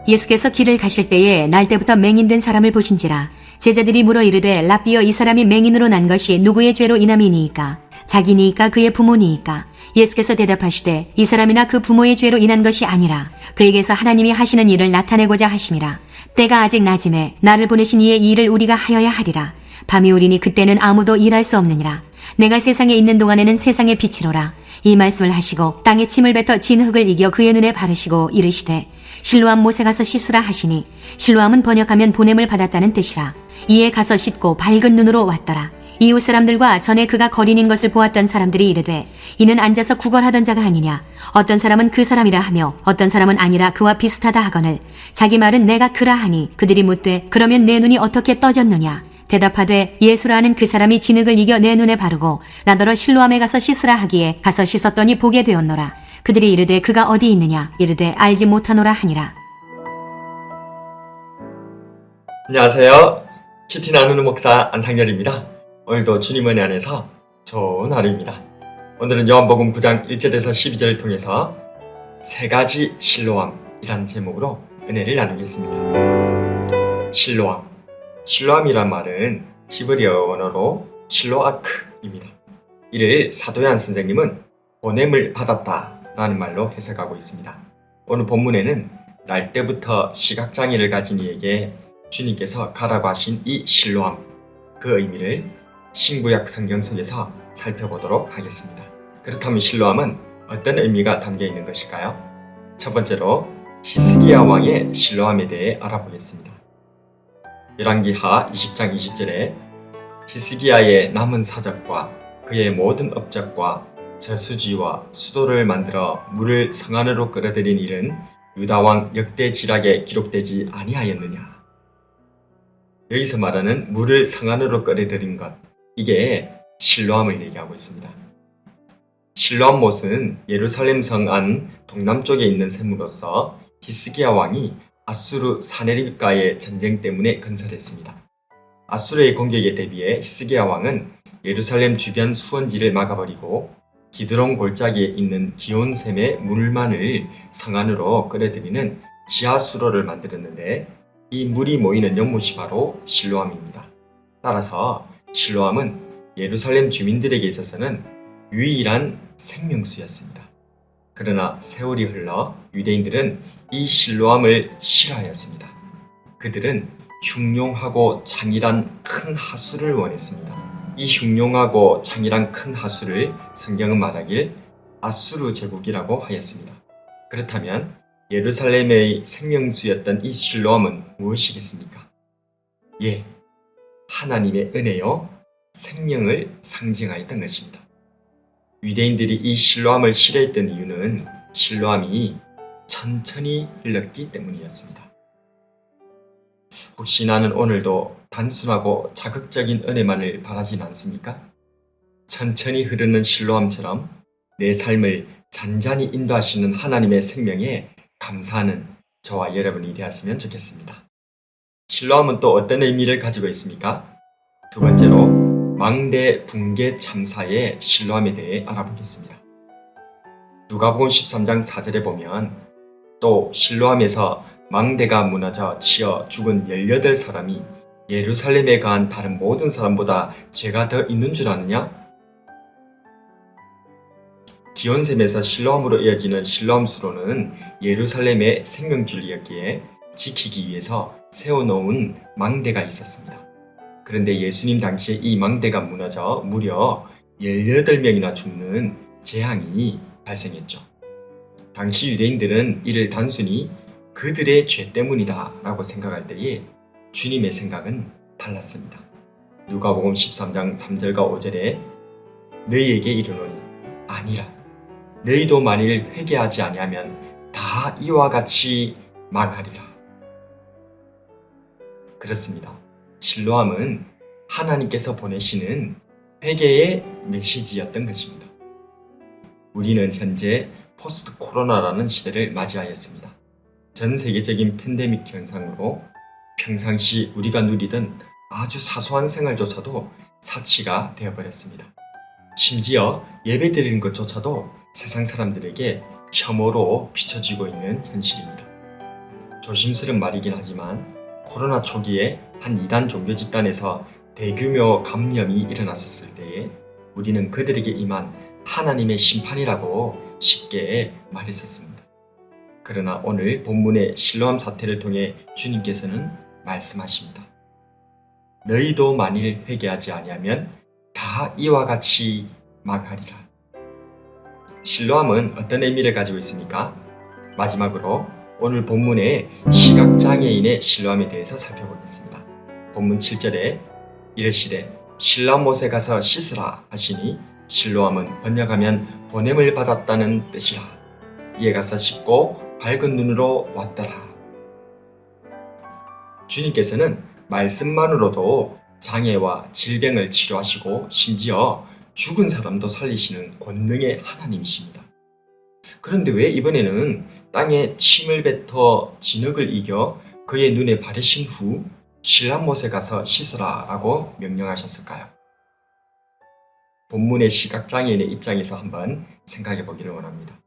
예수께서 길을 가실 때에 날 때부터 맹인된 사람을 보신지라. 제자들이 물어 이르되 라삐여 이 사람이 맹인으로 난 것이 누구의 죄로 인함이니이까? 자기니이까 그의 부모니이까? 예수께서 대답하시되 이 사람이나 그 부모의 죄로 인한 것이 아니라 그에게서 하나님이 하시는 일을 나타내고자 하심이라. 때가 아직 낮음에 나를 보내신 이의 이 일을 우리가 하여야 하리라. 밤이 오리니 그때는 아무도 일할 수 없느니라. 내가 세상에 있는 동안에는 세상의 빛이로라. 이 말씀을 하시고 땅에 침을 뱉어 진 흙을 이겨 그의 눈에 바르시고 이르시되 실로암 못에 가서 씻으라 하시니 실로암은 번역하면 보냄을 받았다는 뜻이라. 이에 가서 씻고 밝은 눈으로 왔더라. 이웃 사람들과 전에 그가 거린인 것을 보았던 사람들이 이르되 이는 앉아서 구걸하던 자가 아니냐. 어떤 사람은 그 사람이라 하며 어떤 사람은 아니라 그와 비슷하다 하거늘 자기 말은 내가 그라 하니 그들이 묻되 그러면 내 눈이 어떻게 떠졌느냐. 대답하되 예수라는 그 사람이 진흙을 이겨 내 눈에 바르고 나더러 실로암에 가서 씻으라 하기에 가서 씻었더니 보게 되었노라. 그들이 이르되 그가 어디 있느냐. 이르되 알지 못하노라 하니라. 안녕하세요. 큐티 나누는 목사 안상열입니다. 오늘도 주님 은혜 안에서 좋은 하루입니다. 오늘은 요한복음 9장 1절에서 12절을 통해서 세 가지 실로암이라는 제목으로 은혜를 나누겠습니다. 실로암이란 말은 히브리어 언어로 실로아크입니다. 이를 사도 요한 선생님은 보냄을 받았다라는 말로 해석하고 있습니다. 오늘 본문에는 날 때부터 시각장애를 가진 이에게 주님께서 가라고 하신 이 실로암, 그 의미를 신구약 성경 속에서 살펴보도록 하겠습니다. 그렇다면 실로암은 어떤 의미가 담겨 있는 것일까요? 첫 번째로 히스기야 왕의 실로암에 대해 알아보겠습니다. 열왕기하 20장 20절에 히스기야의 남은 사적과 그의 모든 업적과 저수지와 수도를 만들어 물을 성 안으로 끌어들인 일은 유다왕 역대지락에 기록되지 아니하였느냐. 여기서 말하는 물을 성 안으로 끌어들인 것, 이게 실로암을 얘기하고 있습니다. 실로암 못은 예루살렘 성 안 동남쪽에 있는 샘으로서 히스기야 왕이 아수르 사네립과의 전쟁 때문에 건설했습니다. 아수르의 공격에 대비해 히스기야 왕은 예루살렘 주변 수원지를 막아버리고 기드론 골짜기에 있는 기온샘의 물만을 성 안으로 끌어들이는 지하수로를 만들었는데 이 물이 모이는 연못이 바로 실로암입니다. 따라서 실로암은 예루살렘 주민들에게 있어서는 유일한 생명수였습니다. 그러나 세월이 흘러 유대인들은 이 실로암을 싫어하였습니다. 그들은 흉용하고 장일한 큰 하수를 원했습니다. 이 흉용하고 장일한 큰 하수를 성경은 말하길 아수르 제국이라고 하였습니다. 그렇다면 예루살렘의 생명수였던 이 실로암은 무엇이겠습니까? 예, 하나님의 은혜요, 생명을 상징하였던 것입니다. 유대인들이 이 실로암을 싫어했던 이유는 실로암이 천천히 흘렀기 때문이었습니다. 혹시 나는 오늘도 단순하고 자극적인 은혜만을 바라진 않습니까? 천천히 흐르는 실로암처럼 내 삶을 잔잔히 인도하시는 하나님의 생명에 감사하는 저와 여러분이 되었으면 좋겠습니다. 실로암은 또 어떤 의미를 가지고 있습니까? 두 번째로 망대 붕괴 참사의 실로암에 대해 알아보겠습니다. 누가복음 13장 4절에 보면 또 실로암에서 망대가 무너져 치어 죽은 18사람이 예루살렘에 간 다른 모든 사람보다 죄가 더 있는 줄 아느냐? 기온샘에서 실로암으로 이어지는 실로암 수로는 예루살렘의 생명줄이었기에 지키기 위해서 세워놓은 망대가 있었습니다. 그런데 예수님 당시에 이 망대가 무너져 무려 18명이나 죽는 재앙이 발생했죠. 당시 유대인들은 이를 단순히 그들의 죄 때문이다 라고 생각할 때에 주님의 생각은 달랐습니다. 누가복음 13장 3절과 5절에 너희에게 이르노니 아니라 너희도 만일 회개하지 아니하면 다 이와 같이 망하리라. 그렇습니다. 실로암은 하나님께서 보내시는 회개의 메시지였던 것입니다. 우리는 현재 포스트 코로나라는 시대를 맞이하였습니다. 전 세계적인 팬데믹 현상으로 평상시 우리가 누리던 아주 사소한 생활조차도 사치가 되어버렸습니다. 심지어 예배드리는 것조차도 세상 사람들에게 혐오로 비춰지고 있는 현실입니다. 조심스러운 말이긴 하지만 코로나 초기에 한 이단 종교 집단에서 대규모 감염이 일어났었을 때에 우리는 그들에게 임한 하나님의 심판이라고 쉽게 말했었습니다. 그러나 오늘 본문의 실로암 사태를 통해 주님께서는 말씀하십니다. 너희도 만일 회개하지 아니하면 다 이와 같이 망하리라. 실로암은 어떤 의미를 가지고 있습니까? 마지막으로 오늘 본문의 시각장애인의 실로암에 대해서 살펴보겠습니다. 본문 7절에 이르시되 실로암 못에 가서 씻으라 하시니 실로암은 번역하면 보냄을 받았다는 뜻이라. 이에 가서 씻고 밝은 눈으로 왔더라. 주님께서는 말씀만으로도 장애와 질병을 치료하시고 심지어 죽은 사람도 살리시는 권능의 하나님이십니다. 그런데 왜 이번에는 땅에 침을 뱉어 진흙을 이겨 그의 눈에 바르신 후 실로암 못에 가서 씻으라 라고 명령하셨을까요? 본문의 시각장애인의 입장에서 한번 생각해 보기를 원합니다.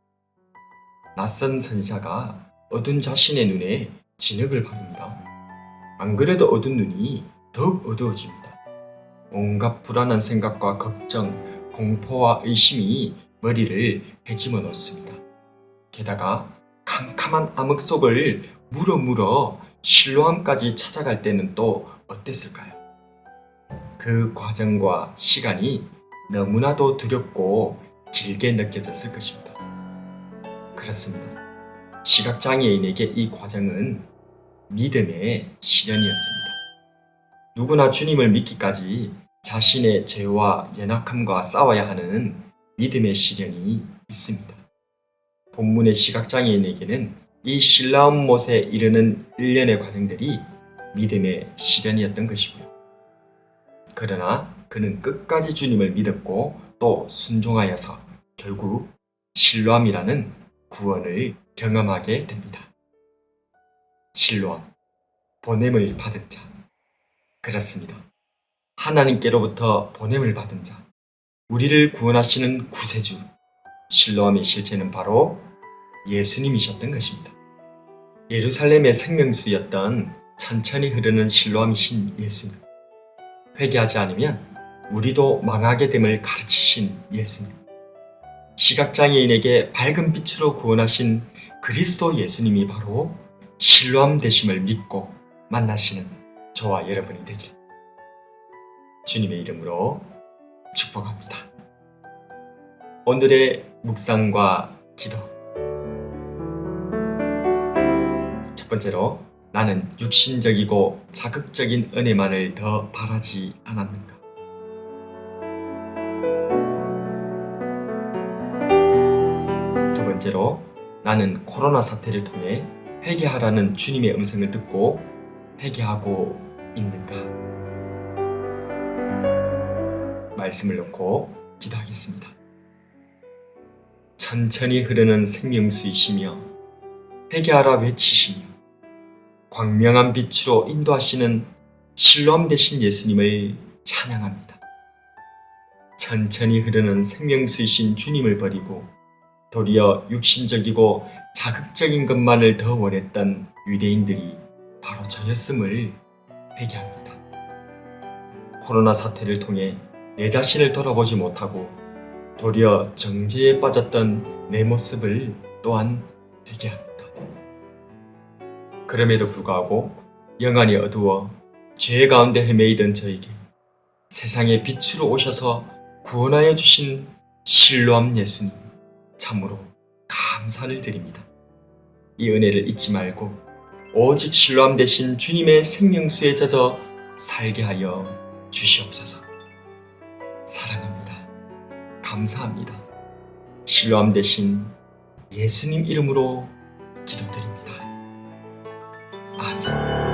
낯선 선지자가 어두운 자신의 눈에 진흙을 바릅니다. 안 그래도 어두운 눈이 더욱 어두워집니다. 온갖 불안한 생각과 걱정, 공포와 의심이 머리를 헤집어 놓습니다. 게다가 캄캄한 암흑 속을 물어 실로암까지 찾아갈 때는 또 어땠을까요? 그 과정과 시간이 너무나도 두렵고 길게 느껴졌을 것입니다. 그렇습니다. 시각장애인에게 이 과정은 믿음의 시련이었습니다. 누구나 주님을 믿기까지 자신의 죄와 연약함과 싸워야 하는 믿음의 시련이 있습니다. 본문의 시각장애인에게는 이 실로암 못에 이르는 일련의 과정들이 믿음의 시련이었던 것이고요. 그러나 그는 끝까지 주님을 믿었고 또 순종하여서 결국 실로암이라는 구원을 경험하게 됩니다. 실로암, 보냄을 받은 자. 그렇습니다. 하나님께로부터 보냄을 받은 자, 우리를 구원하시는 구세주, 실로암의 실체는 바로 예수님이셨던 것입니다. 예루살렘의 생명수였던 천천히 흐르는 실로암이신 예수님, 회개하지 않으면 우리도 망하게 됨을 가르치신 예수님, 시각장애인에게 밝은 빛으로 구원하신 그리스도 예수님이 바로 실로암 되심을 믿고 만나시는 저와 여러분이 되길 주님의 이름으로 축복합니다. 오늘의 묵상과 기도. 첫 번째로, 나는 육신적이고 자극적인 은혜만을 더 바라지 않았는가? 두 번째로, 나는 코로나 사태를 통해 회개하라는 주님의 음성을 듣고 회개하고 있는가? 말씀을 놓고 기도하겠습니다. 천천히 흐르는 생명수이시며 회개하라 외치시며 광명한 빛으로 인도하시는 실로암 되신 예수님을 찬양합니다. 천천히 흐르는 생명수이신 주님을 버리고 도리어 육신적이고 자극적인 것만을 더 원했던 유대인들이 바로 저였음을 회개합니다. 코로나 사태를 통해 내 자신을 돌아보지 못하고 도리어 정죄에 빠졌던 내 모습을 또한 회개합니다. 그럼에도 불구하고 영안이 어두워 죄 가운데 헤매이던 저에게 세상의 빛으로 오셔서 구원하여 주신 실로암 예수님, 참으로 감사를 드립니다. 이 은혜를 잊지 말고 오직 실로암 되신 주님의 생명수에 젖어 살게 하여 주시옵소서. 사랑합니다. 감사합니다. 실로암 되신 예수님 이름으로 기도드립니다. 아멘.